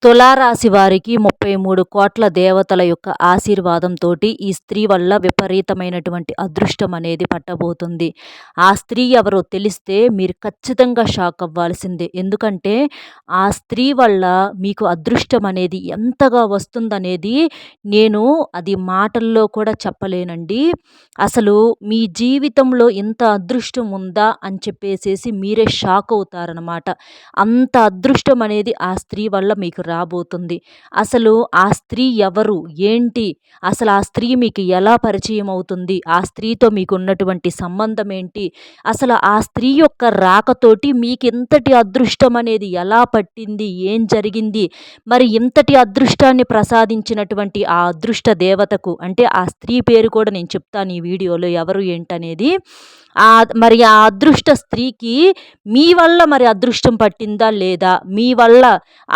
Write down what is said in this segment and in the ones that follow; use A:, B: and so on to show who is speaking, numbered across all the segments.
A: తులారాశి వారికి 33 కోట్ల దేవతల యొక్క ఆశీర్వాదంతోటి ఈ స్త్రీ వల్ల విపరీతమైనటువంటి అదృష్టం అనేది పట్టబోతుంది. ఆ స్త్రీ ఎవరో తెలిస్తే మీరు ఖచ్చితంగా షాక్ అవ్వాల్సిందే. ఎందుకంటే ఆ స్త్రీ వల్ల మీకు అదృష్టం అనేది ఎంతగా వస్తుందనేది నేను అది మాటల్లో కూడా చెప్పలేనండి. అసలు మీ జీవితంలో ఇంత అదృష్టం ఉందా అని చెప్పేసేసి మీరే షాక్ అవుతారనమాట. అంత అదృష్టం అనేది ఆ స్త్రీ వల్ల మీకు రాబోతుంది. అసలు ఆ స్త్రీ ఎవరు? ఏంటి? అసలు ఆ స్త్రీ మీకు ఎలా పరిచయం అవుతుంది? ఆ స్త్రీతో మీకున్నటువంటి సంబంధం ఏంటి? అసలు ఆ స్త్రీ యొక్క రాకతోటి మీకింతటి అదృష్టం అనేది ఎలా పట్టింది? ఏం జరిగింది? మరి ఇంతటి అదృష్టాన్ని ప్రసాదించినటువంటి ఆ అదృష్ట దేవతకు అంటే ఆ స్త్రీ పేరు కూడా నేను చెప్తాను ఈ వీడియోలో ఎవరు ఏంటనేది. మరి ఆ అదృష్ట స్త్రీకి మీ వల్ల మరి అదృష్టం పట్టిందా లేదా? మీ వల్ల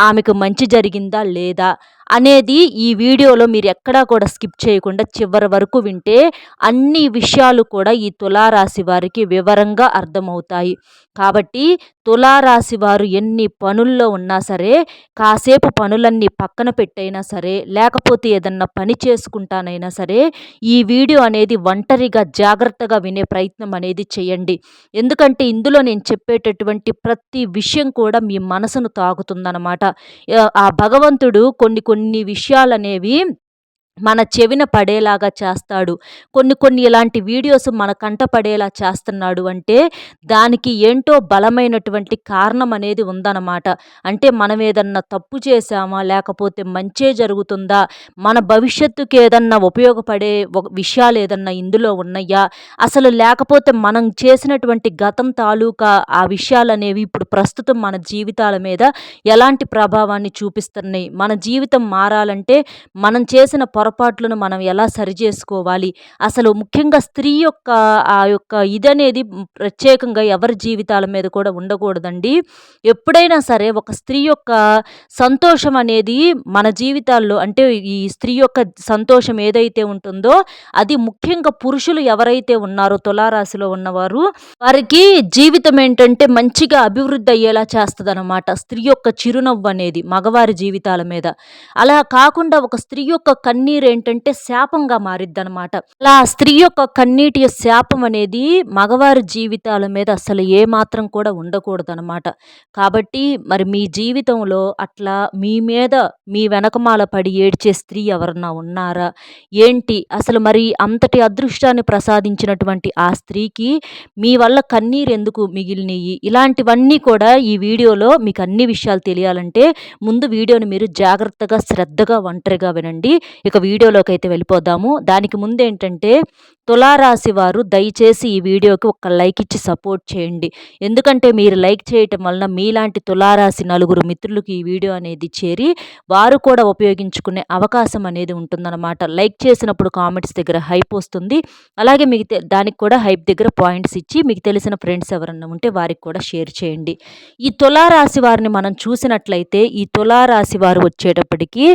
A: ఆమెకు మంచి జరిగిందా లేదా? అనేది ఈ వీడియోలో మీరు ఎక్కడా కూడా స్కిప్ చేయకుండా చివరి వరకు వింటే అన్ని విషయాలు కూడా ఈ తులారాశి వారికి వివరంగా అర్థమవుతాయి. కాబట్టి తులారాశి వారు ఎన్ని పనుల్లో ఉన్నా సరే, కాసేపు పనులన్నీ పక్కన పెట్టైనా సరే, లేకపోతే ఏదన్నా పని చేసుకుంటానైనా సరే, ఈ వీడియో అనేది ఒంటరిగా జాగ్రత్తగా వినే ప్రయత్నం అనేది చేయండి. ఎందుకంటే ఇందులో నేను చెప్పేటటువంటి ప్రతి విషయం కూడా మీ మనసును తాకుతుందనమాట. ఆ భగవంతుడు కొన్ని కొన్ని విషయాలనేవి మన చెవిన పడేలాగా చేస్తాడు. కొన్ని కొన్ని ఇలాంటి వీడియోస్ మన కంట పడేలా చేస్తున్నాడు అంటే దానికి ఏంటో బలమైనటువంటి కారణం అనేది ఉందన్నమాట. అంటే మనం ఏదన్నా తప్పు చేశామా? లేకపోతే మంచే జరుగుతుందా? మన భవిష్యత్తుకి ఏదన్నా ఉపయోగపడే విషయాలు ఏదన్నా ఇందులో ఉన్నయ్యా? అసలు లేకపోతే మనం చేసినటువంటి గతం తాలూకా ఆ విషయాలనేవి ఇప్పుడు ప్రస్తుతం మన జీవితాల మీద ఎలాంటి ప్రభావాన్ని చూపిస్తున్నాయి? మన జీవితం మారాలంటే మనం చేసిన పొరపాట్లను మనం ఎలా సరిచేసుకోవాలి? అసలు ముఖ్యంగా స్త్రీ యొక్క ఆ యొక్క ఇదనేది ప్రత్యేకంగా ఎవరి జీవితాల మీద కూడా ఉండకూడదండి. ఎప్పుడైనా సరే ఒక స్త్రీ యొక్క సంతోషం అనేది మన జీవితాల్లో అంటే ఈ స్త్రీ యొక్క సంతోషం ఏదైతే ఉంటుందో అది ముఖ్యంగా పురుషులు ఎవరైతే ఉన్నారో తులారాశిలో ఉన్నవారు వారికి జీవితం ఏంటంటే మంచిగా అభివృద్ధి అయ్యేలా చేస్తదనమాట. స్త్రీ యొక్క చిరునవ్వు అనేది మగవారి జీవితాల మీద. అలా కాకుండా ఒక స్త్రీ యొక్క కన్నీరు ఏంటంటే శాపంగా మారిద్దనమాట. అలా స్త్రీ యొక్క కన్నీటి శాపం అనేది మగవారి జీవితాల మీద అసలు ఏమాత్రం కూడా ఉండకూడదనమాట. కాబట్టి మరి మీ జీవితంలో అట్లా మీ మీద మీ వెనకమాల పడి ఏడ్చే స్త్రీ ఎవరన్నా ఉన్నారా? ఏంటి? అసలు మరి అంతటి అదృష్టాన్ని ప్రసాదించినటువంటి ఆ స్త్రీకి మీ వల్ల కన్నీరెందుకు మిగిలినియి? ఇలాంటివన్నీ కూడా ఈ వీడియోలో మీకు అన్ని విషయాలు తెలియాలంటే ముందు వీడియోని మీరు జాగ్రత్తగా, శ్రద్ధగా, ఒంటరిగా వినండి. ఇక వీడియోలోకైతే వెళ్ళిపోదాము. దానికి ముందేంటంటే తులారాశి వారు దయచేసి ఈ వీడియోకి ఒక లైక్ ఇచ్చి సపోర్ట్ చేయండి. ఎందుకంటే మీరు లైక్ చేయటం వలన మీలాంటి తులారాశి నలుగురు మిత్రులకు ఈ వీడియో అనేది చేరి వారు కూడా ఉపయోగించుకునే అవకాశం అనేది ఉంటుందన్నమాట. లైక్ చేసినప్పుడు కామెంట్స్ దగ్గర హైప్ వస్తుంది. అలాగే మీకు దానికి కూడా హైప్ దగ్గర పాయింట్స్ ఇచ్చి మీకు తెలిసిన ఫ్రెండ్స్ ఎవరన్నా ఉంటే వారికి కూడా షేర్ చేయండి. ఈ తులారాశి వారిని మనం చూసినట్లయితే ఈ తులారాశి వారు వచ్చేటప్పటికి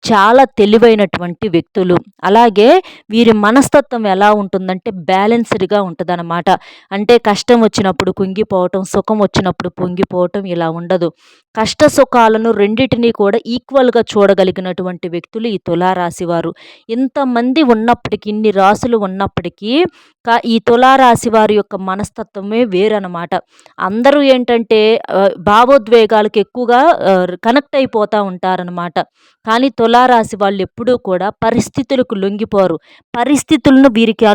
A: చాలా తెలివైనటువంటి వ్యక్తులు. అలాగే వీరి మనస్తత్వం ఎలా ఉంటుందంటే బ్యాలెన్స్డ్‌గా ఉంటదనమాట. అంటే కష్టం వచ్చినప్పుడు కుంగిపోవటం, సుఖం వచ్చినప్పుడు పొంగిపోవటం ఇలా ఉండదు. కష్ట సుఖాలను రెండిటిని కూడా ఈక్వల్‌గా చూడగలిగినటువంటి వ్యక్తులు ఈ తులారాశి వారు. ఇంతమంది ఉన్నప్పటికీ, ఇన్ని రాసులు ఉన్నప్పటికీ ఈ తులారాశి వారి యొక్క మనస్తత్వమే వేరనమాట. అందరూ ఏంటంటే భావోద్వేగాలకు ఎక్కువగా కనెక్ట్ అయిపోతా ఉంటారనమాట. కానీ తులారాశి వాళ్ళు ఎప్పుడూ కూడా పరిస్థితులకు లొంగిపోరు. పరిస్థితులను వీరికి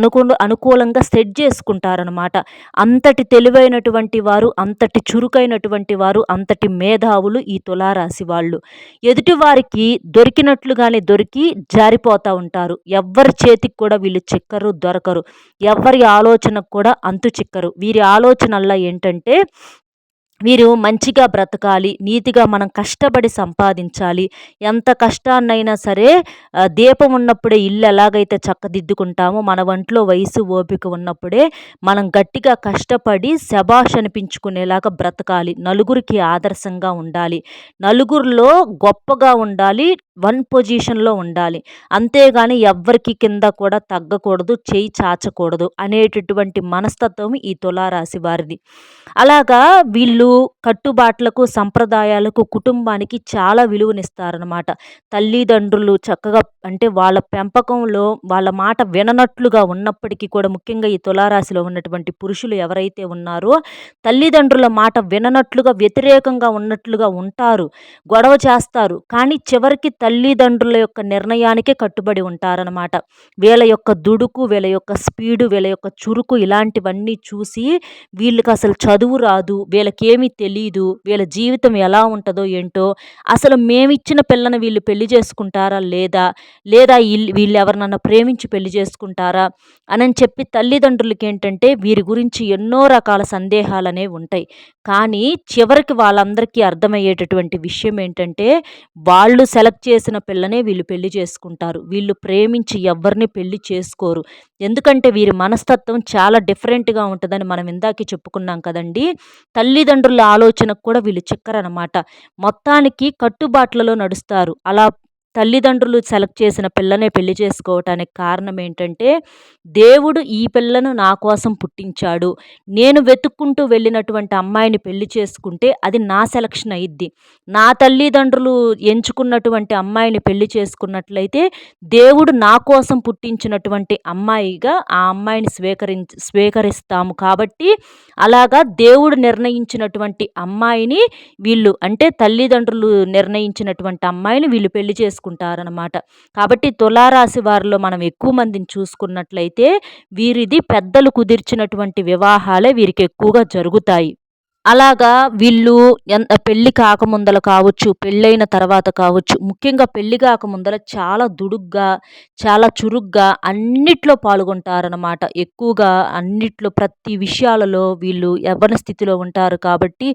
A: అనుకూలంగా సెట్ చేసుకుంటారనమాట. అంతటి తెలివైనటువంటి వారు, అంతటి చురుకైనటువంటి వారు, అంతటి మేధావులు ఈ తులారాశి వాళ్ళు. ఎదుటివారికి దొరికినట్లుగానే దొరికి జారిపోతా ఉంటారు. ఎవ్వరి చేతికి కూడా వీళ్ళు చిక్కరు, దొరకరు. ఎవ్వరి ఆలోచనకు కూడా అంతు చిక్కరు. వీరి ఆలోచనల్లా ఏంటంటే వీరు మంచిగా బ్రతకాలి, నీతిగా మనం కష్టపడి సంపాదించాలి. ఎంత కష్టాన్నైనా సరే దీపం ఉన్నప్పుడే ఇల్లు ఎలాగైతే చక్కదిద్దుకుంటామో మన ఒంట్లో వయసు, ఓపిక ఉన్నప్పుడే మనం గట్టిగా కష్టపడి శభాష్ అనిపించుకునేలాగా బ్రతకాలి. నలుగురికి ఆదర్శంగా ఉండాలి. నలుగురిలో గొప్పగా ఉండాలి. వన్ పొజిషన్‌లో ఉండాలి. అంతేగాని ఎవ్వరికి కింద కూడా తగ్గకూడదు, చెయ్యి చాచకూడదు అనేటటువంటి మనస్తత్వం ఈ తులారాశి వారిది. అలాగా వీళ్ళు కట్టుబాట్లకు, సంప్రదాయాలకు, కుటుంబానికి చాలా విలువనిస్తారనమాట. తల్లిదండ్రులు చక్కగా అంటే వాళ్ళ పెంపకంలో వాళ్ళ మాట విననట్లుగా ఉన్నప్పటికీ కూడా ముఖ్యంగా ఈ తులారాశిలో ఉన్నటువంటి పురుషులు ఎవరైతే ఉన్నారో తల్లిదండ్రుల మాట విననట్లుగా, వ్యతిరేకంగా ఉన్నట్లుగా ఉంటారు. గొడవ చేస్తారు. కానీ చివరికి తల్లిదండ్రుల యొక్క నిర్ణయానికే కట్టుబడి ఉంటారనమాట. వీళ్ళ యొక్క దుడుకు, వీళ్ళ యొక్క స్పీడు, వీళ్ళ యొక్క చురుకు ఇలాంటివన్నీ చూసి వీళ్ళకసలు చదువు రాదు, వీళ్ళకేమీ తెలీదు, వీళ్ళ జీవితం ఎలా ఉంటదో ఏంటో, అసలు మేమిచ్చిన పిల్లని వీళ్ళు పెళ్లి చేసుకుంటారా లేదా? లేదా వీళ్ళెవరినన్నా ప్రేమించి పెళ్లి చేసుకుంటారా? అనని చెప్పి తల్లిదండ్రులకేంటంటే వీరి గురించి ఎన్నో రకాల సందేహాలనేవి ఉంటాయి. కానీ చివరికి వాళ్ళందరికీ అర్థమయ్యేటటువంటి విషయం ఏంటంటే, వాళ్ళు సెలెక్ట్ చేసిన పిల్లనే వీళ్ళు పెళ్లి చేసుకుంటారు. వీళ్ళు ప్రేమించి ఎవ్వరిని పెళ్లి చేసుకోరు. ఎందుకంటే వీరి మనస్తత్వం చాలా డిఫరెంట్‌గా ఉంటదని మనం ఇందాకే చెప్పుకున్నాం కదండీ! తల్లిదండ్రుల ఆలోచనకు కూడా వీళ్ళు చిక్కరనమాట. మొత్తానికి కట్టుబాట్లలో నడుస్తారు. అలా తల్లిదండ్రులు సెలెక్ట్ చేసిన పిల్లనే పెళ్లి చేసుకోవటానికి కారణం ఏంటంటే, దేవుడు ఈ పిల్లను నా కోసం పుట్టించాడు. నేను వెతుక్కుంటూ వెళ్ళినటువంటి అమ్మాయిని పెళ్లి చేసుకుంటే అది నా సెలక్షన్ అయ్యిద్ది. నా తల్లిదండ్రులు ఎంచుకున్నటువంటి అమ్మాయిని పెళ్లి చేసుకున్నట్లయితే దేవుడు నా కోసం పుట్టించినటువంటి అమ్మాయిగా ఆ అమ్మాయిని స్వీకరిస్తాము. కాబట్టి అలాగా దేవుడు నిర్ణయించినటువంటి అమ్మాయిని వీళ్ళు అంటే తల్లిదండ్రులు నిర్ణయించినటువంటి అమ్మాయిని వీళ్ళు పెళ్లి చేసుకుంటారనమాట. కాబట్టి తులారాశి వారిలో మనం ఎక్కువ మందిని చూసుకున్నట్లయితే వీరిది పెద్దలు కుదిర్చినటువంటి వివాహాలే వీరికి ఎక్కువగా జరుగుతాయి. అలాగా వీళ్ళు పెళ్లి కాకముందల కావచ్చు, పెళ్ళైన తర్వాత కావచ్చు, ముఖ్యంగా పెళ్లి కాకముందల చాలా దుడుగ్గా, చాలా చురుగ్గా అన్నిట్లో పాల్గొంటారనమాట. ఎక్కువగా అన్నిట్లో ప్రతి విషయాలలో వీళ్ళు యవ్వన స్థితిలో ఉంటారు కాబట్టి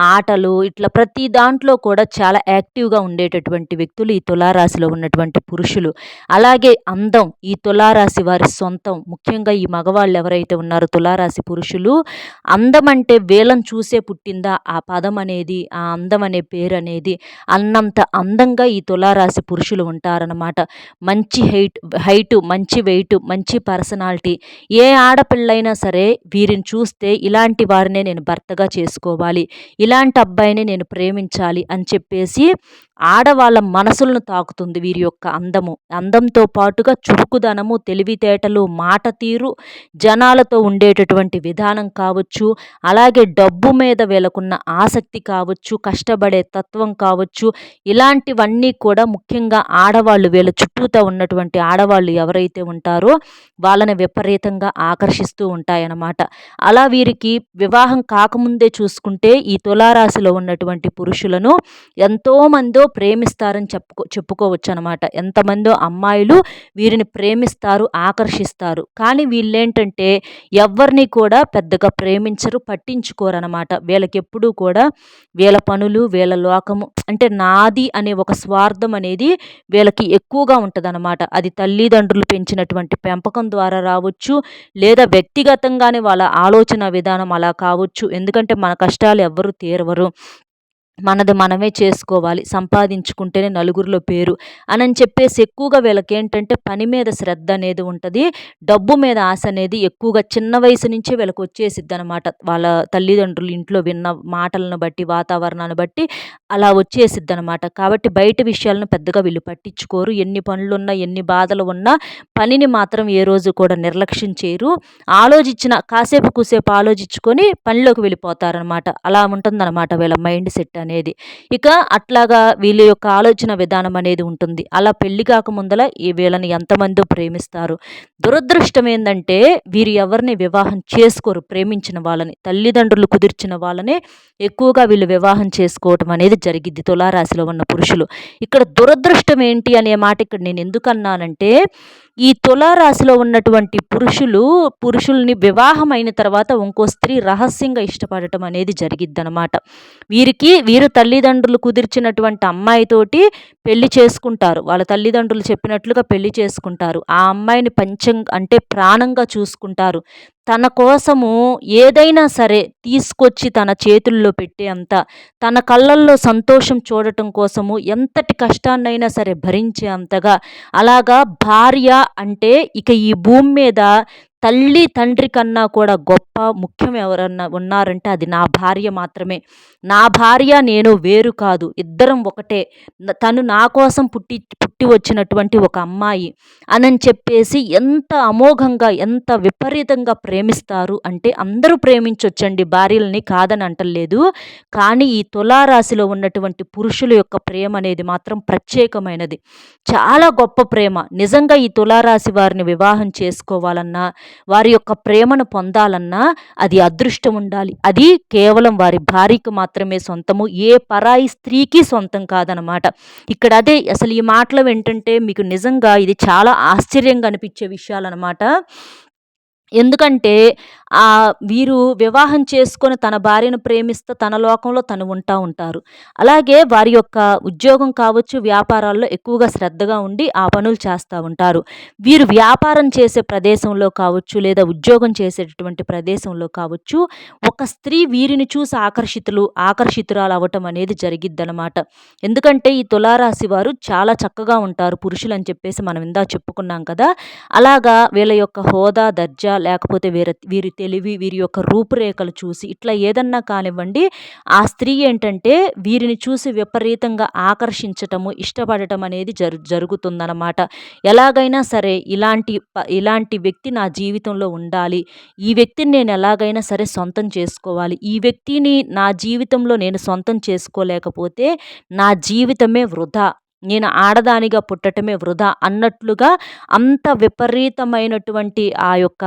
A: ఆటలు ఇట్లా ప్రతి దాంట్లో కూడా చాలా యాక్టివ్‌గా ఉండేటటువంటి వ్యక్తులు ఈ తులారాశిలో ఉన్నటువంటి పురుషులు. అలాగే అందం ఈ తులారాశి వారి సొంతం. ముఖ్యంగా ఈ మగవాళ్ళు ఎవరైతే ఉన్నారో తులారాశి పురుషులు అందం అంటే వీళ్ళని చూసే పుట్టిందా ఆ పదం అనేది, ఆ అందం అనే పేరనేది అన్నంత అందంగా ఈ తులారాశి పురుషులు ఉంటారనమాట. మంచి హైటు, మంచి వెయిటు, మంచి పర్సనాలిటీ. ఏ ఆడపిల్లైనా సరే వీరిని చూస్తే ఇలాంటి వారినే నేను భర్తగా చేసుకోవాలి, ఇలాంటి అబ్బాయిని నేను ప్రేమించాలి అని చెప్పేసి ఆడవాళ్ళ మనసులను తాకుతుంది వీరి యొక్క అందము. అందంతో పాటుగా చురుకుదనము, తెలివితేటలు, మాట తీరు, జనాలతో ఉండేటటువంటి విధానం కావచ్చు, అలాగే డబ్బు మీద వీళ్ళకున్న ఆసక్తి కావచ్చు, కష్టపడే తత్వం కావచ్చు, ఇలాంటివన్నీ కూడా ముఖ్యంగా ఆడవాళ్ళు వీళ్ళ చుట్టూతా ఉన్నటువంటి ఆడవాళ్ళు ఎవరైతే ఉంటారో వాళ్ళని విపరీతంగా ఆకర్షిస్తూ ఉంటాయన్నమాట. అలా వీరికి వివాహం కాకముందే చూసుకుంటే ఈ తులారాశిలో ఉన్నటువంటి పురుషులను ఎంతోమందో ప్రేమిస్తారని చెప్పుకోవచ్చు అనమాట. ఎంతమందో అమ్మాయిలు వీరిని ప్రేమిస్తారు, ఆకర్షిస్తారు. కానీ వీళ్ళేంటంటే ఎవ్వరిని కూడా పెద్దగా ప్రేమించరు, పట్టించుకోరనమాట. వీళ్ళకెప్పుడూ కూడా వీళ్ళ పనులు, వీళ్ళ లోకము అంటే నాది అనే ఒక స్వార్థం అనేది వీళ్ళకి ఎక్కువగా ఉంటదనమాట. అది తల్లిదండ్రులు పెంచినటువంటి పెంపకం ద్వారా రావచ్చు, లేదా వ్యక్తిగతంగానే వాళ్ళ ఆలోచన విధానం అలా కావచ్చు. ఎందుకంటే మన కష్టాలు ఎవ్వరు తీరవరు. మనది మనమే చేసుకోవాలి, సంపాదించుకుంటేనే నలుగురిలో పేరు అనని చెప్పేసి ఎక్కువగా వీళ్ళకేంటంటే పని మీద శ్రద్ధ అనేది ఉంటుంది. డబ్బు మీద ఆశ అనేది ఎక్కువగా చిన్న వయసు నుంచే వీళ్ళకి వచ్చేసిద్దనమాట. వాళ్ళ తల్లిదండ్రులు ఇంట్లో విన్న మాటలను బట్టి, వాతావరణాన్ని బట్టి అలా వచ్చేసిద్దనమాట. కాబట్టి బయట విషయాలను పెద్దగా వీళ్ళు పట్టించుకోరు. ఎన్ని పనులున్నా, ఎన్ని బాధలు ఉన్నా పనిని మాత్రం ఏ రోజు కూడా నిర్లక్ష్యం చేయరు. ఆలోచించిన కాసేపు కూసేపు ఆలోచించుకొని పనిలోకి వెళ్ళిపోతారనమాట. అలా ఉంటుందన్నమాట వీళ్ళ మైండ్ సెట్ అనేది. ఇక అట్లాగా వీళ్ళ యొక్క ఆలోచన విధానం అనేది ఉంటుంది. అలా పెళ్లి కాకముందల వీళ్ళని ఎంతమందో ప్రేమిస్తారు. దురదృష్టం ఏందంటే వీరు ఎవరిని వివాహం చేసుకోరు. ప్రేమించిన వాళ్ళని, తల్లిదండ్రులు కుదిర్చిన వాళ్ళనే ఎక్కువగా వీళ్ళు వివాహం చేసుకోవటం అనేది జరిగిద్ది తులారాశిలో ఉన్న పురుషులు. ఇక్కడ దురదృష్టం ఏంటి అనే మాట ఇక్కడ నేను ఎందుకన్నానంటే ఈ తులారాశిలో ఉన్నటువంటి పురుషుల్ని వివాహం అయిన తర్వాత ఇంకో స్త్రీ రహస్యంగా ఇష్టపడటం అనేది జరిగిద్దనమాట. వీరు తల్లిదండ్రులు కుదిర్చినటువంటి అమ్మాయితోటి పెళ్లి చేసుకుంటారు. వాళ్ళ తల్లిదండ్రులు చెప్పినట్లుగా పెళ్లి చేసుకుంటారు. ఆ అమ్మాయిని అంటే ప్రాణంగా చూసుకుంటారు. తన కోసము ఏదైనా సరే తీసుకొచ్చి తన చేతుల్లో పెట్టే అంత, తన కళ్ళల్లో సంతోషం చూడటం కోసము ఎంతటి కష్టాన్నైనా సరే భరించే అంతగా, అలాగా భార్య అంటే ఇక ఈ భూమి మీద తల్లి, తండ్రి కన్నా కూడా గొప్ప, ముఖ్యం ఎవరన్నా ఉన్నారంటే అది నా భార్య మాత్రమే. నా భార్య నేను వేరు కాదు. ఇద్దరం ఒకటే. తను నా కోసం పుట్టి వచ్చినటువంటి ఒక అమ్మాయి అనని చెప్పేసి ఎంత అమోఘంగా, ఎంత విపరీతంగా ప్రేమిస్తారు అంటే అందరూ ప్రేమించొచ్చండి భార్యలని కాదని అంటలేదు. కానీ ఈ తులారాశిలో ఉన్నటువంటి పురుషుల యొక్క ప్రేమ అనేది మాత్రం ప్రత్యేకమైనది. చాలా గొప్ప ప్రేమ. నిజంగా ఈ తులారాశి వారిని వివాహం చేసుకోవాలన్నా, వారి యొక్క ప్రేమను పొందాలన్నా అది అదృష్టం ఉండాలి. అది కేవలం వారి భార్యకు మాత్రమే సొంతము. ఏ పరాయి స్త్రీకి సొంతం కాదనమాట. ఇక్కడ అదే అసలు ఈ మాటలు ఏంటంటే మీకు నిజంగా ఇది చాలా ఆశ్చర్యంగా అనిపించే విషయాలనమాట. ఎందుకంటే వీరు వివాహం చేసుకొని తన భార్యను ప్రేమిస్తూ తన లోకంలో తను ఉంటారు. అలాగే వారి యొక్క ఉద్యోగం కావచ్చు, వ్యాపారాల్లో ఎక్కువగా శ్రద్ధగా ఉండి ఆ పనులు చేస్తూ ఉంటారు. వీరు వ్యాపారం చేసే ప్రదేశంలో కావచ్చు, లేదా ఉద్యోగం చేసేటటువంటి ప్రదేశంలో కావచ్చు, ఒక స్త్రీ వీరిని చూసి ఆకర్షితురాలు అవ్వటం అనేది జరిగిద్దనమాట. ఎందుకంటే ఈ తులారాశి వారు చాలా చక్కగా ఉంటారు పురుషులు అని చెప్పేసి మనం ఇందాక చెప్పుకున్నాం కదా. అలాగా వీళ్ళ యొక్క హోదా, దర్జా లేకపోతే వీరి తెలివి, వీరి యొక్క రూపురేఖలు చూసి ఇట్లా ఏదన్నా కానివ్వండి, ఆ స్త్రీ ఏంటంటే వీరిని చూసి విపరీతంగా ఆకర్షించటము, ఇష్టపడటం అనేది జరుగుతుందన్నమాట. ఎలాగైనా సరే ఇలాంటి వ్యక్తి నా జీవితంలో ఉండాలి. ఈ వ్యక్తిని నేను ఎలాగైనా సరే సొంతం చేసుకోవాలి. ఈ వ్యక్తిని నా జీవితంలో నేను సొంతం చేసుకోలేకపోతే నా జీవితమే వృధా. నేను ఆడదానిగా పుట్టటమే వృధా అన్నట్లుగా అంత విపరీతమైనటువంటి ఆ యొక్క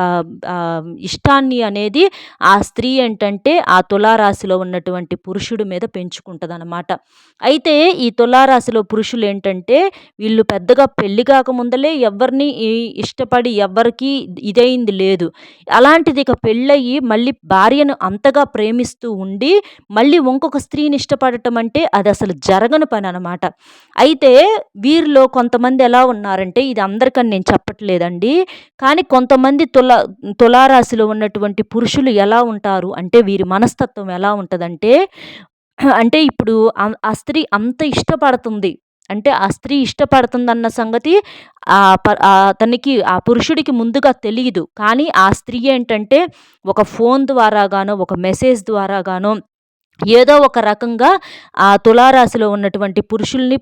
A: ఇష్టాన్ని అనేది ఆ స్త్రీ ఏంటంటే ఆ తులారాశిలో ఉన్నటువంటి పురుషుడి మీద పెంచుకుంటదనమాట. అయితే ఈ తులారాశిలో పురుషులు ఏంటంటే వీళ్ళు పెద్దగా పెళ్లి కాకముందలే ఎవరిని ఇష్టపడి ఎవ్వరికీ ఇదైంది లేదు. అలాంటిది ఇక పెళ్ళయి మళ్ళీ భార్యను అంతగా ప్రేమిస్తూ ఉండి మళ్ళీ ఇంకొక స్త్రీని ఇష్టపడటం అంటే అది అసలు జరగని పని అనమాట. అయితే వీరిలో కొంతమంది ఎలా ఉన్నారంటే ఇది అందరికని నేను చెప్పట్లేదండి. కానీ కొంతమంది తులారాశిలో ఉన్నటువంటి పురుషులు ఎలా ఉంటారు అంటే వీరి మనస్తత్వం ఎలా ఉంటదంటే అంటే ఇప్పుడు ఆ స్త్రీ అంత ఇష్టపడుతుంది. అంటే ఆ స్త్రీ ఇష్టపడుతుందన్న సంగతి అతనికి ఆ పురుషుడికి ముందుగా తెలీదు. కానీ ఆ స్త్రీ ఏంటంటే ఒక ఫోన్ ద్వారాగానో, ఒక మెసేజ్ ద్వారాగానో ఏదో ఒక రకంగా ఆ తులారాశిలో ఉన్నటువంటి పురుషుల్ని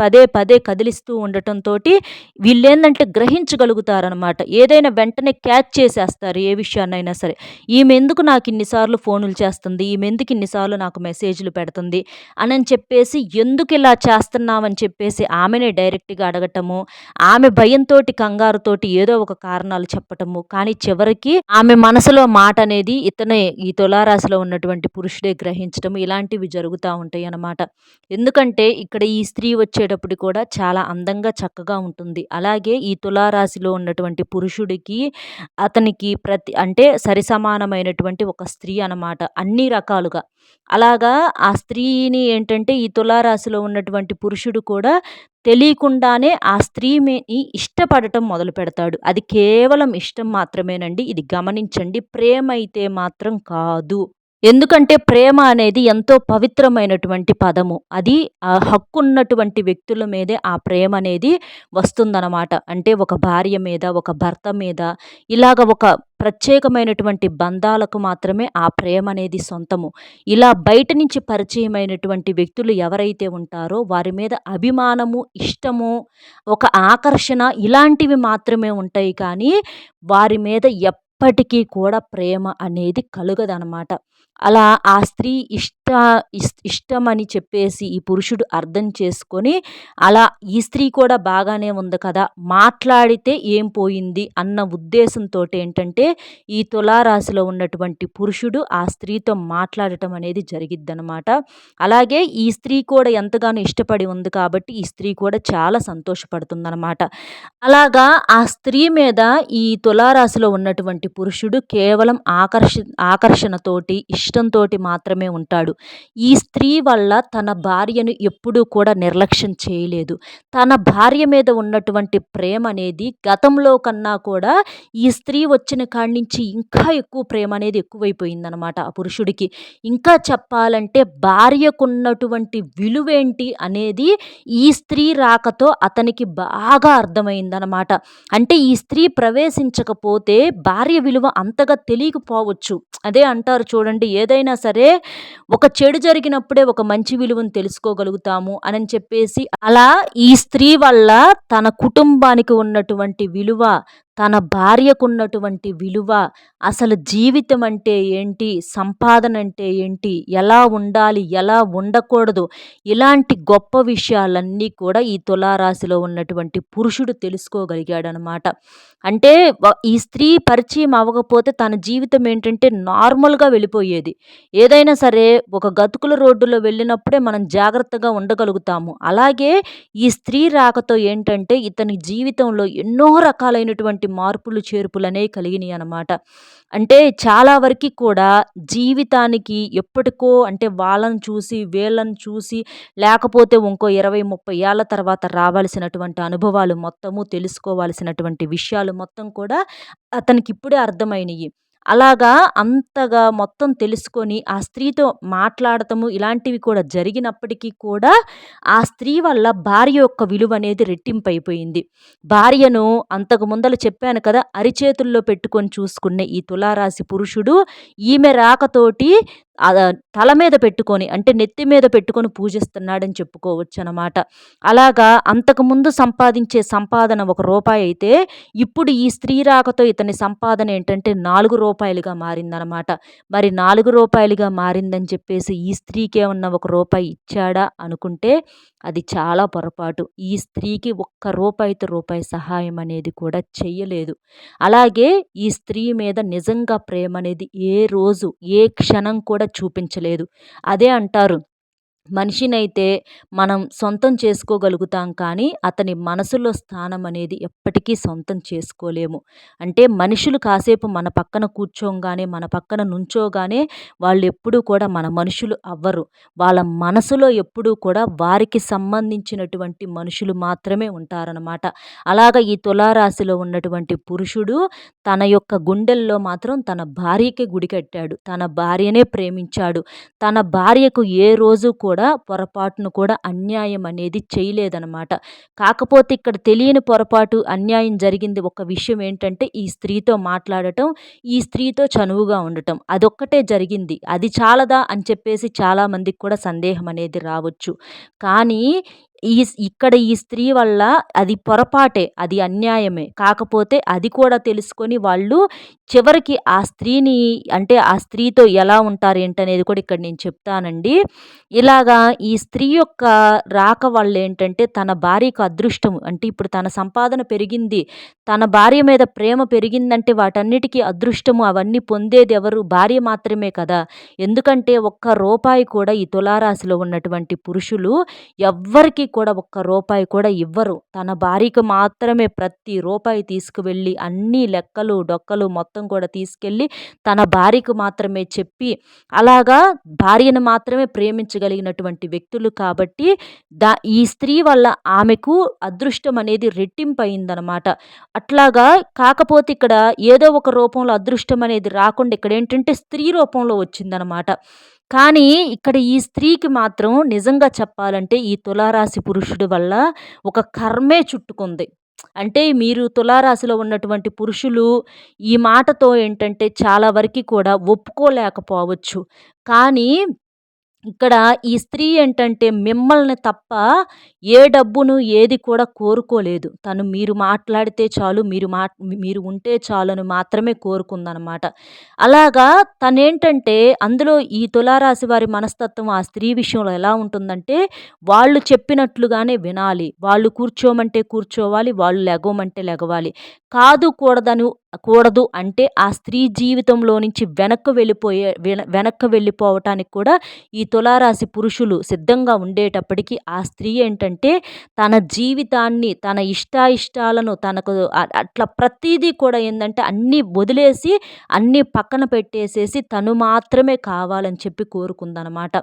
A: పదే పదే కదిలిస్తూ ఉండటంతోటి వీళ్ళేందంటే గ్రహించగలుగుతారనమాట. ఏదైనా వెంటనే క్యాచ్ చేసేస్తారు ఏ విషయాన్నైనా సరే. ఈమె ఎందుకు నాకు ఇన్నిసార్లు ఫోనులు చేస్తుంది, ఈమె ఎందుకు ఇన్నిసార్లు నాకు మెసేజ్‌లు పెడుతుంది అనని చెప్పేసి, ఎందుకు ఇలా చేస్తున్నావని చెప్పేసి ఆమెనే డైరెక్ట్‌గా అడగటము, ఆమె భయంతోటి, కంగారుతోటి ఏదో ఒక కారణాలు చెప్పటము. కానీ చివరికి ఆమె మనసులో మాట అనేది ఈ తులారాశిలో ఉన్నటువంటి పురుషుడే గ్రహించడం ఇలాంటివి జరుగుతూ ఉంటాయి అన్నమాట. ఎందుకంటే ఇక్కడ ఈ స్త్రీ వచ్చేటప్పుడు కూడా చాలా అందంగా చక్కగా ఉంటుంది. అలాగే ఈ తులారాశిలో ఉన్నటువంటి పురుషుడికి అతనికి అంటే సరిసమానమైనటువంటి ఒక స్త్రీ అన్నమాట అన్ని రకాలుగా. అలాగా ఆ స్త్రీని ఏంటంటే ఈ తులారాశిలో ఉన్నటువంటి పురుషుడు కూడా తెలియకుండానే ఆ స్త్రీని ఇష్టపడటం మొదలుపెడతాడు. అది కేవలం ఇష్టం మాత్రమేనండి. ఇది గమనించండి. ప్రేమ అయితే మాత్రం కాదు. ఎందుకంటే ప్రేమ అనేది ఎంతో పవిత్రమైనటువంటి పదము. అది హక్కున్నటువంటి వ్యక్తుల మీదే ఆ ప్రేమ అనేది వస్తుందనమాట. అంటే ఒక భార్య మీద, ఒక భర్త మీద ఇలాగ ఒక ప్రత్యేకమైనటువంటి బంధాలకు మాత్రమే ఆ ప్రేమ అనేది సొంతము. ఇలా బయట నుంచి పరిచయమైనటువంటి వ్యక్తులు ఎవరైతే ఉంటారో వారి మీద అభిమానము, ఇష్టము, ఒక ఆకర్షణ ఇలాంటివి మాత్రమే ఉంటాయి కానీ వారి మీద ఎప్పటికీ కూడా ప్రేమ అనేది కలుగదనమాట. అలా ఆ స్త్రీ ఇష్టమని చెప్పేసి ఈ పురుషుడు అర్థం చేసుకొని అలా ఈ స్త్రీ కూడా బాగానే ఉంది కదా, మాట్లాడితే ఏం పోయింది అన్న ఉద్దేశంతోటి ఏంటంటే ఈ తులారాశిలో ఉన్నటువంటి పురుషుడు ఆ స్త్రీతో మాట్లాడటం అనేది జరిగిద్దనమాట. అలాగే ఈ స్త్రీ కూడా ఎంతగానో ఇష్టపడి ఉంది కాబట్టి ఈ స్త్రీ కూడా చాలా సంతోషపడుతుందనమాట. అలాగా ఆ స్త్రీ మీద ఈ తులారాశిలో ఉన్నటువంటి పురుషుడు కేవలం ఆకర్షణతోటి, ఇష్టంతోటి మాత్రమే ఉంటాడు. ఈ స్త్రీ వల్ల తన భార్యను ఎప్పుడూ కూడా నిర్లక్ష్యం చేయలేదు. తన భార్య మీద ఉన్నటువంటి ప్రేమ అనేది గతంలో కన్నా కూడా ఈ స్త్రీ వచ్చిన కాడి నుంచి ఇంకా ఎక్కువ ప్రేమ అనేది ఎక్కువైపోయిందనమాట ఆ పురుషుడికి. ఇంకా చెప్పాలంటే భార్యకున్నటువంటి విలువేంటి అనేది ఈ స్త్రీ రాకతో అతనికి బాగా అర్థమైందనమాట. అంటే ఈ స్త్రీ ప్రవేశించకపోతే భార్య విలువ అంతగా తెలియకపోవచ్చు. అదే అంటారు చూడండి, ఏదైనా సరే ఒక చెడు జరిగినప్పుడే ఒక మంచి విలువను తెలుసుకోగలుగుతాము అని చెప్పేసి, అలా ఈ స్త్రీ వల్ల తన కుటుంబానికి ఉన్నటువంటి విలువ, తన భార్యకున్నటువంటి విలువ, అసలు జీవితం అంటే ఏంటి, సంపాదన అంటే ఏంటి, ఎలా ఉండాలి, ఎలా ఉండకూడదు, ఇలాంటి గొప్ప విషయాలన్నీ కూడా ఈ తులారాశిలో ఉన్నటువంటి పురుషుడు తెలుసుకోగలిగాడనమాట. అంటే ఈ స్త్రీ పరిచయం అవ్వకపోతే తన జీవితం ఏంటంటే నార్మల్‌గా వెళ్ళిపోయేది. ఏదైనా సరే ఒక గతుకుల రోడ్డులో వెళ్ళినప్పుడే మనం జాగ్రత్తగా ఉండగలుగుతాము. అలాగే ఈ స్త్రీ రాకతో ఏంటంటే ఇతని జీవితంలో ఎన్నో రకాలైనటువంటి మార్పులు, చేర్పులనేవి కలిగినియనమాట. అంటే చాలా వరకి కూడా జీవితానికి ఎప్పటికో అంటే వాళ్ళని చూసి, వీళ్ళని చూసి లేకపోతే ఇంకో 20, 30 ఏళ్ల తర్వాత రావాల్సినటువంటి అనుభవాలు మొత్తము, తెలుసుకోవాల్సినటువంటి విషయాలు మొత్తం కూడా అతనికిప్పుడే అర్థమైనియి. అలాగా అంతగా మొత్తం తెలుసుకొని ఆ స్త్రీతో మాట్లాడటము ఇలాంటివి కూడా జరిగినప్పటికీ కూడా ఆ స్త్రీ వల్ల భార్య యొక్క విలువనేది రెట్టింపయిపోయింది. భార్యను అంతకు ముందల చెప్పాను కదా! అరిచేతుల్లో పెట్టుకొని చూసుకునే ఈ తులారాశి పురుషుడు ఈమె రాకతోటి తల మీద పెట్టుకొని అంటే నెత్తి మీద పెట్టుకొని పూజిస్తున్నాడని చెప్పుకోవచ్చనమాట. అలాగా అంతకుముందు సంపాదించే సంపాదన రూ. 1 అయితే ఇప్పుడు ఈ స్త్రీ రాకతో ఇతని సంపాదన ఏంటంటే రూ. 4గా మారిందనమాట. మరి రూ. 4గా మారిందని చెప్పేసి ఈ స్త్రీకేమన్నా రూ. 1 ఇచ్చాడా అనుకుంటే అది చాలా పొరపాటు. ఈ స్త్రీకి రూపాయి సహాయం అనేది కూడా చెయ్యలేదు. అలాగే ఈ స్త్రీ మీద నిజంగా ప్రేమనేది ఏ రోజు, ఏ క్షణం కూడా చూపించలేదు. అదే అంటారు, మనిషినైతే మనం సొంతం చేసుకోగలుగుతాం కానీ అతని మనసులో స్థానం అనేది ఎప్పటికీ సొంతం చేసుకోలేము. అంటే మనుషులు కాసేపు మన పక్కన కూర్చోంగానే, మన పక్కన నుంచోగానే వాళ్ళు ఎప్పుడూ కూడా మన మనుషులు అవ్వరు. వాళ్ళ మనసులో ఎప్పుడూ కూడా వారికి సంబంధించినటువంటి మనుషులు మాత్రమే ఉంటారనమాట. అలాగ ఈ తులారాశిలో ఉన్నటువంటి పురుషుడు తన యొక్క గుండెల్లో మాత్రం తన భార్యకి గుడి కట్టాడు. తన భార్యనే ప్రేమించాడు. తన భార్యకు ఏ రోజు కూడా పొరపాటును కూడా అన్యాయం అనేది చేయలేదనమాట. కాకపోతే ఇక్కడ తెలియని పొరపాటు, అన్యాయం జరిగింది ఒక విషయం ఏంటంటే ఈ స్త్రీతో మాట్లాడటం, ఈ స్త్రీతో చనువుగా ఉండటం. అదొక్కటే జరిగింది. అది చాలదా అని చెప్పేసి చాలామందికి కూడా సందేహం అనేది రావచ్చు. కానీ ఇక్కడ ఈ స్త్రీ వల్ల అది పొరపాటే, అది అన్యాయమే. కాకపోతే అది కూడా తెలుసుకొని వాళ్ళు చివరికి ఆ స్త్రీని అంటే ఆ స్త్రీతో ఎలా ఉంటారు ఏంటనేది కూడా ఇక్కడ నేను చెప్తానండి. ఇలాగా ఈ స్త్రీ యొక్క రాక వల్ల ఏంటంటే తన భార్యకు అదృష్టము అంటే ఇప్పుడు తన సంపాదన పెరిగింది. తన భార్య మీద ప్రేమ పెరిగిందంటే వాటన్నిటికీ అదృష్టము అవన్నీ పొందేది ఎవరు? భార్య మాత్రమే కదా! ఎందుకంటే రూపాయి కూడా ఈ తులారాశిలో ఉన్నటువంటి పురుషులు ఎవ్వరికీ కూడా రూపాయి కూడా ఇవ్వరు. తన భార్యకు మాత్రమే ప్రతి రూపాయి తీసుకువెళ్ళి అన్ని లెక్కలు, డొక్కలు మొత్తం కూడా తీసుకెళ్ళి తన భార్యకు మాత్రమే చెప్పి అలాగా భార్యను మాత్రమే ప్రేమించగలిగినటువంటి వ్యక్తులు కాబట్టి ఈ స్త్రీ వల్ల ఆమెకు అదృష్టం అనేది రెట్టింపయిందనమాట. అట్లాగా కాకపోతే ఇక్కడ ఏదో ఒక రూపంలో అదృష్టం అనేది రాకుండా ఇక్కడేంటంటే స్త్రీ రూపంలో వచ్చిందనమాట. కానీ ఇక్కడ ఈ స్త్రీకి మాత్రం నిజంగా చెప్పాలంటే ఈ తులారాశి పురుషుడి వల్ల ఒక కర్మే చుట్టుకుంది. అంటే మీరు తులారాశిలో ఉన్నటువంటి పురుషులు ఈ మాటతో ఏంటంటే చాలా వరకి కూడా ఒప్పుకోలేకపోవచ్చు. కానీ ఇక్కడ ఈ స్త్రీ ఏంటంటే మిమ్మల్ని తప్ప ఏ డబ్బును ఏది కూడా కోరుకోలేదు. తను మీరు మాట్లాడితే చాలు, మీరు ఉంటే చాలని మాత్రమే కోరుకుందనమాట. అలాగా తనేంటంటే అందులో ఈ తులారాశి వారి మనస్తత్వం ఆ స్త్రీ విషయంలో ఎలా ఉంటుందంటే వాళ్ళు చెప్పినట్లుగానే వినాలి. వాళ్ళు కూర్చోమంటే కూర్చోవాలి. వాళ్ళు లెగవమంటే లెగవాలి. కాదు కూడదని కూడదు అంటే ఆ స్త్రీ జీవితంలో నుంచి వెనక్కి వెళ్ళిపోవటానికి కూడా ఈ తులారాశి పురుషులు సిద్ధంగా ఉండేటప్పటికి ఆ స్త్రీ ఏంటంటే తన జీవితాన్ని, తన ఇష్టాయిష్టాలను తనకు అట్లా ప్రతీదీ కూడా ఏందంటే అన్నీ వదిలేసి, అన్నీ పక్కన పెట్టేసేసి తను మాత్రమే కావాలని చెప్పి కోరుకుందనమాట.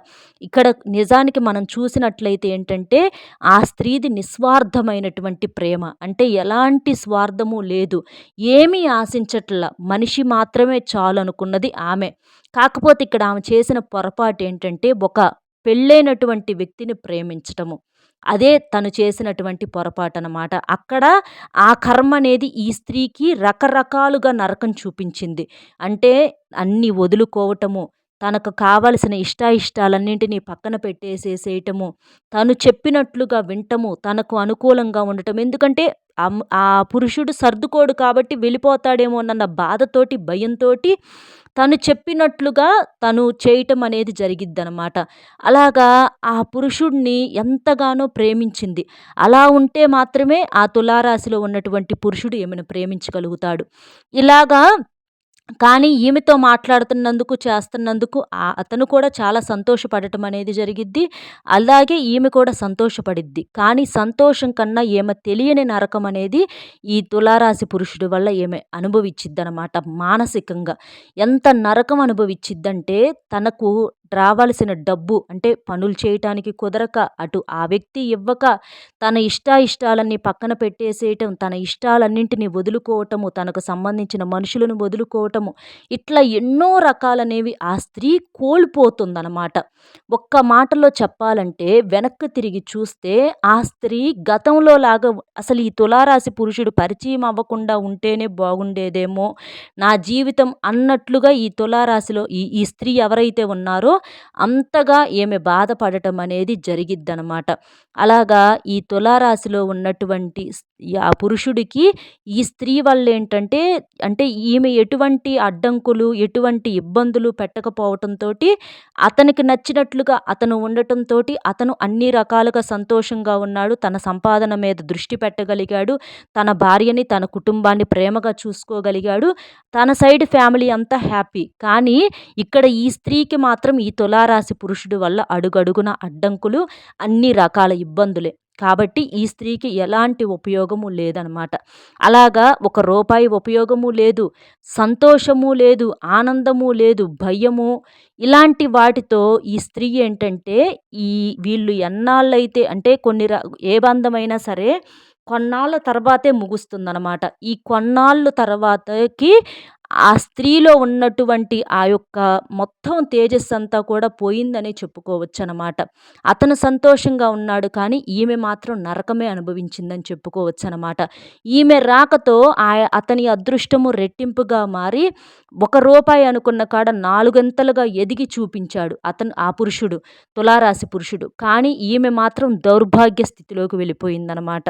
A: ఇక్కడ నిజానికి మనం చూసినట్లయితే ఏంటంటే ఆ స్త్రీది నిస్వార్థమైనటువంటి ప్రేమ. అంటే ఎలాంటి స్వార్థము లేదు. ఏమీ ఆశించట్ల. మనిషి మాత్రమే చాలనుకున్నది ఆమె. కాకపోతే ఇక్కడ ఆమె చేసిన పొరపాటేంటంటే ఒక పెళ్ళైనటువంటి వ్యక్తిని ప్రేమించటము. అదే తను చేసినటువంటి పొరపాటనమాట. అక్కడ ఆ కర్మనేది ఈ స్త్రీకి రకరకాలుగా నరకం చూపించింది. అంటే అన్నీ వదులుకోవటము, తనకు కావలసిన ఇష్టాయిష్టాలన్నింటినీ పక్కన పెట్టేసేసేయటము, తను చెప్పినట్లుగా వింటము, తనకు అనుకూలంగా ఉండటం. ఎందుకంటే ఆ పురుషుడు సర్దుకోడు కాబట్టి వెళ్ళిపోతాడేమోనన్న బాధతోటి, భయంతోటి తను చెప్పినట్లుగా తను చేయటం అనేది జరిగిద్దనమాట. అలాగా ఆ పురుషుడిని ఎంతగానో ప్రేమించింది. అలా ఉంటే మాత్రమే ఆ తులారాశిలో ఉన్నటువంటి పురుషుడు ఈమెను ప్రేమించగలుగుతాడు. ఇలాగా కానీ ఈమెతో మాట్లాడుతున్నందుకు, చేస్తున్నందుకు అతను కూడా చాలా సంతోషపడటం అనేది జరిగిద్ది. అలాగే ఈమె కూడా సంతోషపడిద్ది. కానీ సంతోషం కన్నా ఈమె తెలియని నరకం అనేది ఈ తులారాశి పురుషుడి వల్ల ఈమె అనుభవిచ్చిద్దనమాట మానసికంగా. ఎంత నరకం అనుభవిచ్చిద్దంటే తనకు రావాల్సిన డబ్బు అంటే పనులు చేయటానికి కుదరక, అటు ఆ వ్యక్తి ఇవ్వక, తన ఇష్టాయిష్టాలన్నీ పక్కన పెట్టేసేయటం, తన ఇష్టాలన్నింటినీ వదులుకోవటము, తనకు సంబంధించిన మనుషులను వదులుకోవటము, ఇట్లా ఎన్నో రకాలనేవి ఆ స్త్రీ కోల్పోతుందనమాట. ఒక్క మాటలో చెప్పాలంటే వెనక్కి తిరిగి చూస్తే ఆ స్త్రీ గతంలో లాగా అసలు ఈ తులారాశి పురుషుడు పరిచయం అవ్వకుండా ఉంటేనే బాగుండేదేమో నా జీవితం అన్నట్లుగా ఈ తులారాశిలో ఈ ఈ స్త్రీ ఎవరైతే ఉన్నారో అంతగా ఈమె బాధపడటం అనేది జరిగిద్దనమాట. అలాగా ఈ తులారాశిలో ఉన్నటువంటి ఆ పురుషుడికి ఈ స్త్రీ వల్లేంటంటే అంటే ఈమె ఎటువంటి అడ్డంకులు, ఎటువంటి ఇబ్బందులు పెట్టకపోవటంతోటి అతనికి నచ్చినట్లుగా అతను ఉండటంతోటి అతను అన్ని రకాలుగా సంతోషంగా ఉన్నాడు. తన సంపాదన మీద దృష్టి పెట్టగలిగాడు. తన భార్యని, తన కుటుంబాన్ని ప్రేమగా చూసుకోగలిగాడు. తన సైడ్ ఫ్యామిలీ అంతా హ్యాపీ. కానీ ఇక్కడ ఈ స్త్రీకి మాత్రం ఈ తులారాశి పురుషుడి వల్ల అడుగడుగున అడ్డంకులు, అన్ని రకాల ఇబ్బందులే. కాబట్టి ఈ స్త్రీకి ఎలాంటి ఉపయోగము లేదనమాట. అలాగా ఒక రూపాయి ఉపయోగము లేదు, సంతోషము లేదు, ఆనందము లేదు, భయము ఇలాంటి వాటితో ఈ స్త్రీ ఏంటంటే ఈ వీళ్ళు ఎన్నాళ్ళైతే అంటే ఏ బంధమైనా సరే కొన్నాళ్ళ తర్వాతే ముగుస్తుందనమాట. ఈ కొన్నాళ్ళు తర్వాతకి ఆ స్త్రీలో ఉన్నటువంటి ఆ యొక్క మొత్తం తేజస్సంతా కూడా పోయిందనే చెప్పుకోవచ్చనమాట. అతను సంతోషంగా ఉన్నాడు కానీ ఈమె మాత్రం నరకమే అనుభవించిందని చెప్పుకోవచ్చనమాట. ఈమె రాకతో అతని అదృష్టము రెట్టింపుగా మారి రూపాయి అనుకున్న కాడ నాలుగంతలుగా ఎదిగి చూపించాడు ఆ పురుషుడు, తులారాశి పురుషుడు. కానీ ఈమె మాత్రం దౌర్భాగ్య స్థితిలోకి వెళ్ళిపోయిందనమాట.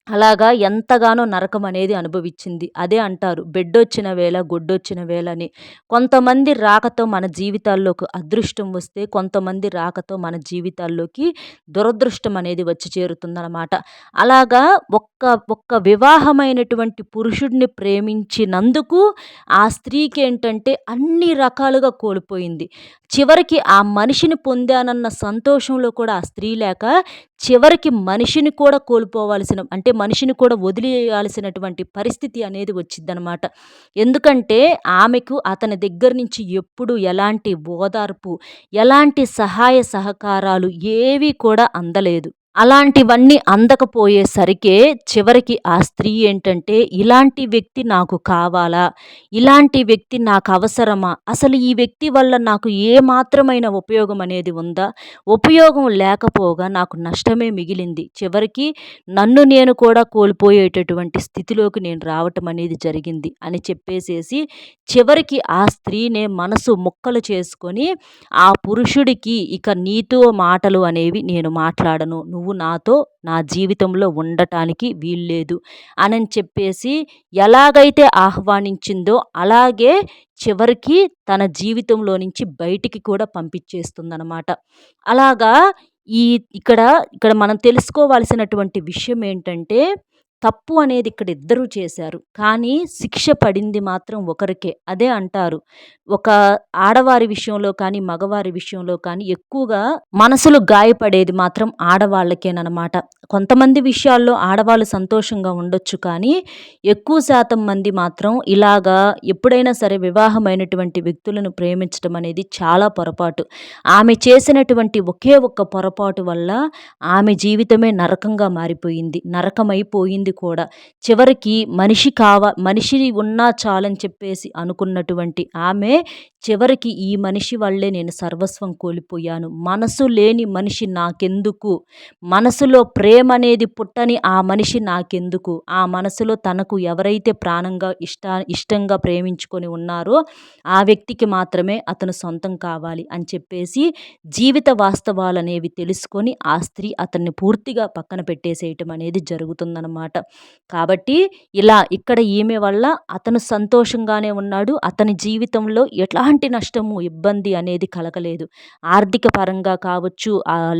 A: అలాగా ఎంతగానో నరకం అనేది అనుభవించింది. అదే అంటారు బెడ్డొచ్చిన వేళ గొడ్డొచ్చిన వేళ అని. కొంతమంది రాకతో మన జీవితాల్లోకి అదృష్టం వస్తే, కొంతమంది రాకతో మన జీవితాల్లోకి దురదృష్టం అనేది వచ్చి చేరుతుందనమాట. అలాగా ఒక్క వివాహమైనటువంటి పురుషుడిని ప్రేమించినందుకు ఆ స్త్రీకి ఏంటంటే అన్ని రకాలుగా కోల్పోయింది. చివరికి ఆ మనిషిని పొందానన్న సంతోషంలో కూడా ఆ స్త్రీ లేక చివరికి మనిషిని కూడా కోల్పోవాల్సిన అంటే మనిషిని కూడా వదిలేయాల్సినటువంటి పరిస్థితి అనేది వచ్చిద్దనమాట. ఎందుకంటే ఆమెకు అతని దగ్గర నుంచి ఎప్పుడు ఎలాంటి ఓదార్పు, ఎలాంటి సహాయ సహకారాలు ఏవీ కూడా అందలేదు. అలాంటివన్నీ అందకపోయేసరికే చివరికి ఆ స్త్రీ ఏంటంటే ఇలాంటి వ్యక్తి నాకు కావాలా? ఇలాంటి వ్యక్తి నాకు అవసరమా? అసలు ఈ వ్యక్తి వల్ల నాకు ఏ మాత్రమైన ఉపయోగం అనేది ఉందా? ఉపయోగం లేకపోగా నాకు నష్టమే మిగిలింది. చివరికి నన్ను నేను కూడా కోల్పోయేటటువంటి స్థితిలోకి నేను రావటం అనేది జరిగింది అని చెప్పేసేసి చివరికి ఆ స్త్రీనే మనసు ముక్కలు చేసుకొని ఆ పురుషుడికి ఇక నీతో మాటలు అనేవి నేను మాట్లాడను. నువ్వు నాతో నా జీవితంలో ఉండటానికి వీల్లేదు అని చెప్పేసి ఎలాగైతే ఆహ్వానించిందో అలాగే చివరికి తన జీవితంలో నుంచి బయటికి కూడా పంపించేస్తుందనమాట. అలాగా ఈ ఇక్కడ ఇక్కడ మనం తెలుసుకోవాల్సినటువంటి విషయం ఏంటంటే తప్పు అనేది ఇక్కడ ఇద్దరూ చేశారు. కానీ శిక్ష పడింది మాత్రం ఒకరికే. అదే అంటారు. ఒక ఆడవారి విషయంలో కానీ, మగవారి విషయంలో కానీ ఎక్కువగా మనసులు గాయపడేది మాత్రం ఆడవాళ్ళకేననమాట. కొంతమంది విషయాల్లో ఆడవాళ్ళు సంతోషంగా ఉండొచ్చు కానీ, ఎక్కువ శాతం మంది మాత్రం ఇలాగా ఎప్పుడైనా సరే వివాహమైనటువంటి వ్యక్తులను ప్రేమించడం అనేది చాలా పొరపాటు. ఆమె చేసినటువంటి ఒకే ఒక్క పొరపాటు వల్ల ఆమె జీవితమే నరకంగా మారిపోయింది. నరకమైపోయింది కూడా. చివరికి మనిషి ఉన్నా చాలని చెప్పేసి అనుకున్నటువంటి ఆమె చివరికి ఈ మనిషి వల్లే నేను సర్వస్వం కోల్పోయాను. మనసు లేని మనిషి నాకెందుకు? మనసులో ప్రేమనేది పుట్టని ఆ మనిషి నాకెందుకు? ఆ మనసులో తనకు ఎవరైతే ప్రాణంగా ఇష్టంగా ప్రేమించుకొని ఉన్నారో ఆ వ్యక్తికి మాత్రమే అతను సొంతం కావాలి అని చెప్పేసి జీవిత వాస్తవాలనేవి తెలుసుకొని ఆ స్త్రీ అతన్ని పూర్తిగా పక్కన పెట్టేసేయటం అనేది జరుగుతుందనమాట. కాబట్టి ఇలా ఇక్కడ ఈమె వల్ల అతను సంతోషంగానే ఉన్నాడు. అతని జీవితంలో ఎట్లాంటి నష్టము, ఇబ్బంది అనేది కలగలేదు. ఆర్థిక పరంగా కావచ్చు,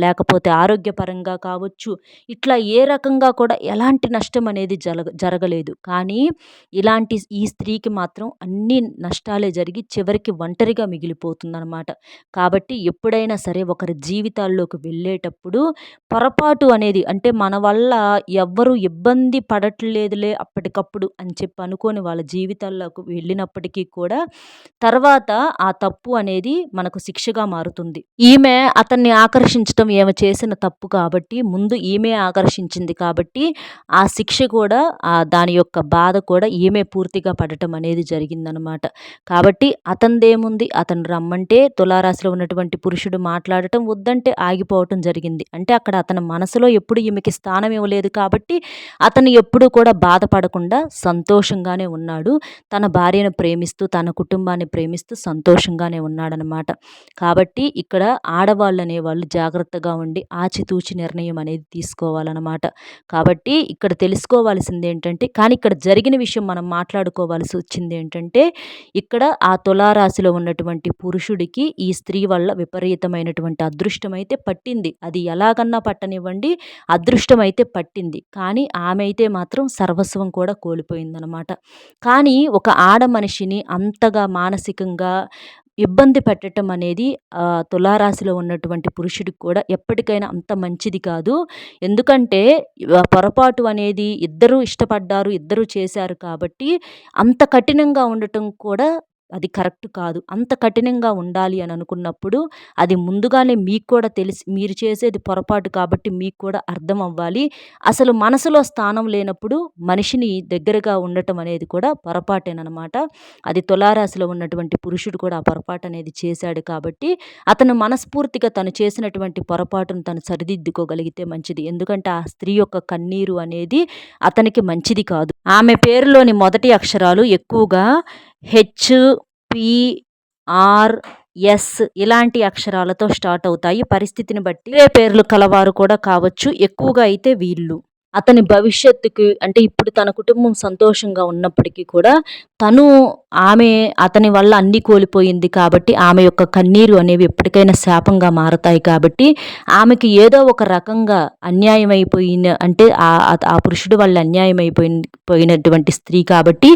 A: లేకపోతే ఆరోగ్యపరంగా కావచ్చు, ఇట్లా ఏ రకంగా కూడా ఎలాంటి నష్టం అనేది జరగలేదు. కానీ ఈ స్త్రీకి మాత్రం అన్ని నష్టాలే జరిగి చివరికి ఒంటరిగా మిగిలిపోతుందనమాట. కాబట్టి ఎప్పుడైనా సరే ఒకరి జీవితాల్లోకి వెళ్ళేటప్పుడు పొరపాటు అనేది అంటే మన వల్ల ఎవ్వరు ఇబ్బంది పడట్లేదులే అప్పటికప్పుడు అని చెప్పి అనుకోని వాళ్ళ జీవితాల్లోకి వెళ్ళినప్పటికీ కూడా తర్వాత ఆ తప్పు అనేది మనకు శిక్షగా మారుతుంది. ఈమె అతన్ని ఆకర్షించటం ఈమె చేసిన తప్పు కాబట్టి ముందు ఈమె ఆకర్షించింది కాబట్టి ఆ శిక్ష కూడా దాని యొక్క బాధ కూడా ఈమె పూర్తిగా పడటం అనేది జరిగిందనమాట. కాబట్టి అతనిదేముంది, అతను రమ్మంటే తులారాశిలో ఉన్నటువంటి పురుషుడు మాట్లాడటం, వద్దంటే ఆగిపోవటం జరిగింది. అంటే అక్కడ అతని మనసులో ఎప్పుడు ఈమెకి స్థానం ఇవ్వలేదు కాబట్టి అతను ఎప్పుడూ కూడా బాధపడకుండా సంతోషంగానే ఉన్నాడు. తన భార్యను ప్రేమిస్తూ, తన కుటుంబాన్ని ప్రేమిస్తూ సంతోషంగానే ఉన్నాడనమాట. కాబట్టి ఇక్కడ ఆడవాళ్ళనేవాళ్ళు జాగ్రత్తగా ఉండి ఆచితూచి నిర్ణయం అనేది తీసుకోవాలనమాట. కాబట్టి ఇక్కడ తెలుసుకోవాల్సిందేంటంటే కానీ ఇక్కడ జరిగిన విషయం మనం మాట్లాడుకోవాల్సి వచ్చిందేంటంటే ఇక్కడ ఆ తులారాశిలో ఉన్నటువంటి పురుషుడికి ఈ స్త్రీ వల్ల విపరీతమైనటువంటి అదృష్టం అయితే పట్టింది. అది ఎలాగన్నా పట్టనివ్వండి, అదృష్టం అయితే పట్టింది. కానీ ఆమె అయితే మాత్రం సర్వస్వం కూడా కోల్పోయిందనమాట. కానీ ఒక ఆడ మనిషిని అంతగా మానసికంగా ఇబ్బంది పెట్టటం అనేది తులారాశిలో ఉన్నటువంటి పురుషుడికి కూడా ఎప్పటికైనా అంత మంచిది కాదు. ఎందుకంటే పొరపాటు అనేది ఇద్దరూ ఇష్టపడ్డారు, ఇద్దరూ చేశారు కాబట్టి అంత కఠినంగా ఉండటం కూడా అది కరెక్ట్ కాదు. అంత కఠినంగా ఉండాలి అని అనుకున్నప్పుడు అది ముందుగానే మీకు కూడా తెలిసి మీరు చేసేది పొరపాటు కాబట్టి మీకు కూడా అర్థం అవ్వాలి. అసలు మనసులో స్థానం లేనప్పుడు మనిషిని దగ్గరగా ఉండటం అనేది కూడా పొరపాటేననమాట. అది తులారాశిలో ఉన్నటువంటి పురుషుడు కూడా ఆ పొరపాటు అనేది చేశాడు కాబట్టి అతను మనస్ఫూర్తిగా తను చేసినటువంటి పొరపాటును తను సరిదిద్దుకోగలిగితే మంచిది. ఎందుకంటే ఆ స్త్రీ యొక్క కన్నీరు అనేది అతనికి మంచిది కాదు. ఆమె పేరులోని మొదటి అక్షరాలు ఎక్కువగా హెచ్, పి, ఆర్, ఎస్ ఇలాంటి అక్షరాలతో స్టార్ట్ అవుతాయి. పరిస్థితిని బట్టి వేరే పేర్లు కలవారు కూడా కావచ్చు. ఎక్కువగా అయితే వీళ్ళు. అతని భవిష్యత్తుకి అంటే ఇప్పుడు తన కుటుంబం సంతోషంగా ఉన్నప్పటికీ కూడా తను అతని వల్ల అన్నీ కోల్పోయింది కాబట్టి ఆమె యొక్క కన్నీరు అనేవి ఎప్పటికైనా శాపంగా మారతాయి కాబట్టి ఆమెకి ఏదో ఒక రకంగా అన్యాయం అయిపోయిన అంటే ఆ పురుషుడి వల్ల అన్యాయం పోయినటువంటి స్త్రీ కాబట్టి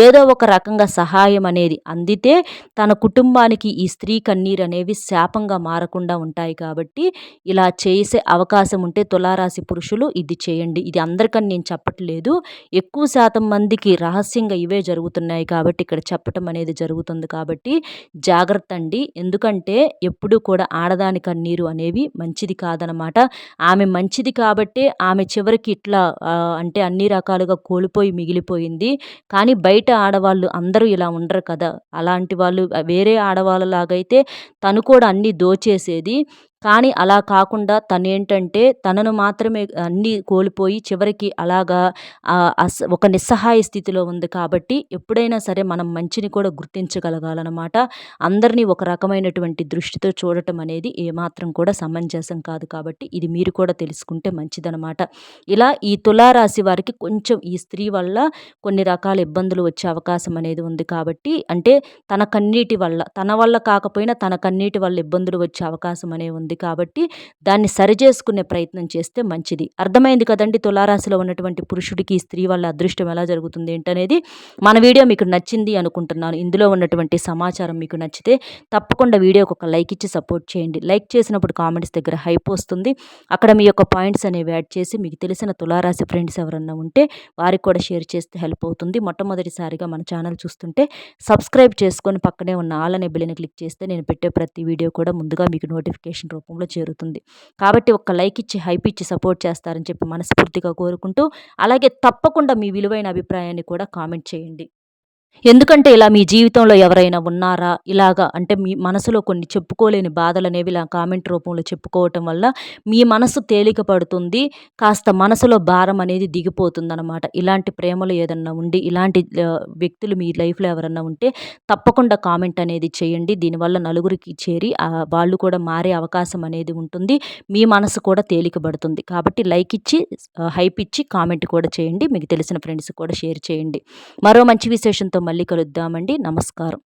A: ఏదో ఒక రకంగా సహాయం అనేది అందితే తన కుటుంబానికి ఈ స్త్రీ కన్నీరు అనేవి శాపంగా మారకుండా ఉంటాయి కాబట్టి ఇలా చేసే అవకాశం ఉంటే తులారాశి పురుషులు ఇది చేయండి. ఇది అందరికని నేను చెప్పట్లేదు. ఎక్కువ శాతం మందికి రహస్యంగా ఇవే జరుగుతున్నాయి కాబట్టి ఇక్కడ చెప్పటం అనేది జరుగుతుంది కాబట్టి జాగ్రత్త అండి. ఎందుకంటే ఎప్పుడూ కూడా ఆడదాని కన్నీరు అనేవి మంచిది కాదనమాట. ఆమె మంచిది కాబట్టే ఆమె చివరికి ఇట్లా అంటే అన్ని రకాలుగా కోల్పోయి మిగిలిపోయింది. కానీ బయట ఆడవాళ్ళు అందరూ ఇలా ఉండరు కదా! అలాంటి వాళ్ళు వేరే ఆడవాళ్ళలాగైతే తను కూడా అన్నీ దోచేసేది. కానీ అలా కాకుండా తనేంటంటే తనను మాత్రమే అన్నీ కోల్పోయి చివరికి అలాగా ఒక నిస్సహాయ స్థితిలో ఉంది కాబట్టి ఎప్పుడైనా సరే మనం మంచిని కూడా గుర్తించగలగాలనమాట. అందరినీ ఒక రకమైనటువంటి దృష్టితో చూడటం అనేది ఏమాత్రం కూడా సమంజసం కాదు కాబట్టి ఇది మీరు కూడా తెలుసుకుంటే మంచిదనమాట. ఇలా ఈ తులారాశి వారికి కొంచెం ఈ స్త్రీ వల్ల కొన్ని రకాల ఇబ్బందులు వచ్చే అవకాశం అనేది ఉంది కాబట్టి అంటే తన కన్నీటి వల్ల తన వల్ల కాకపోయినా తన కన్నీటి వల్ల ఇబ్బందులు వచ్చే అవకాశం అనేది ఉంది ఉంది కాబట్టి దాన్ని సరిచేసుకునే ప్రయత్నం చేస్తే మంచిది. అర్థమైంది కదండీ తులారాశిలో ఉన్నటువంటి పురుషుడికి ఈ స్త్రీ వల్ల అదృష్టం ఎలా జరుగుతుంది ఏంటనేది. మన వీడియో మీకు నచ్చింది అనుకుంటున్నాను. ఇందులో ఉన్నటువంటి సమాచారం మీకు నచ్చితే తప్పకుండా వీడియోకి ఒక లైక్ ఇచ్చి సపోర్ట్ చేయండి. లైక్ చేసినప్పుడు కామెంట్స్ దగ్గర హైప్ వస్తుంది. అక్కడ మీ యొక్క పాయింట్స్ అనేవి యాడ్ చేసి మీకు తెలిసిన తులారాశి ఫ్రెండ్స్ ఎవరన్నా ఉంటే వారికి కూడా షేర్ చేస్తే హెల్ప్ అవుతుంది. మొట్టమొదటిసారిగా మన ఛానల్ చూస్తుంటే సబ్స్క్రైబ్ చేసుకొని పక్కనే ఉన్న ఆల్ అనే బెల్‌ని క్లిక్ చేస్తే నేను పెట్టే ప్రతి వీడియో కూడా ముందుగా మీకు నోటిఫికేషన్ రూపంలో చేరుతుంది. కాబట్టి ఒక్క లైక్ ఇచ్చి హైప్ ఇచ్చి సపోర్ట్ చేస్తారని చెప్పి మనస్ఫూర్తిగా కోరుకుంటూ, అలాగే తప్పకుండా మీ విలువైన అభిప్రాయాన్ని కూడా కామెంట్ చేయండి. ఎందుకంటే ఇలా మీ జీవితంలో ఎవరైనా ఉన్నారా? ఇలాగా అంటే మీ మనసులో కొన్ని చెప్పుకోలేని బాధలనేవి ఇలా కామెంట్ రూపంలో చెప్పుకోవటం వల్ల మీ మనసు తేలిక పడుతుంది. కాస్త మనసులో భారం అనేది దిగిపోతుందనమాట. ఇలాంటి ప్రేమలు ఏదన్నా ఉండి, ఇలాంటి వ్యక్తులు మీ లైఫ్‌లో ఎవరన్నా ఉంటే తప్పకుండా కామెంట్ అనేది చేయండి. దీనివల్ల నలుగురికి చేరి వాళ్ళు కూడా మారే అవకాశం అనేది ఉంటుంది. మీ మనసు కూడా తేలిక పడుతుంది. కాబట్టి లైక్ ఇచ్చి, హైప్ ఇచ్చి కామెంట్ కూడా చేయండి. మీకు తెలిసిన ఫ్రెండ్స్‌కి కూడా షేర్ చేయండి. మరో మంచి విశేషంతో మళ్ళీ కలుద్దామండి. నమస్కారం.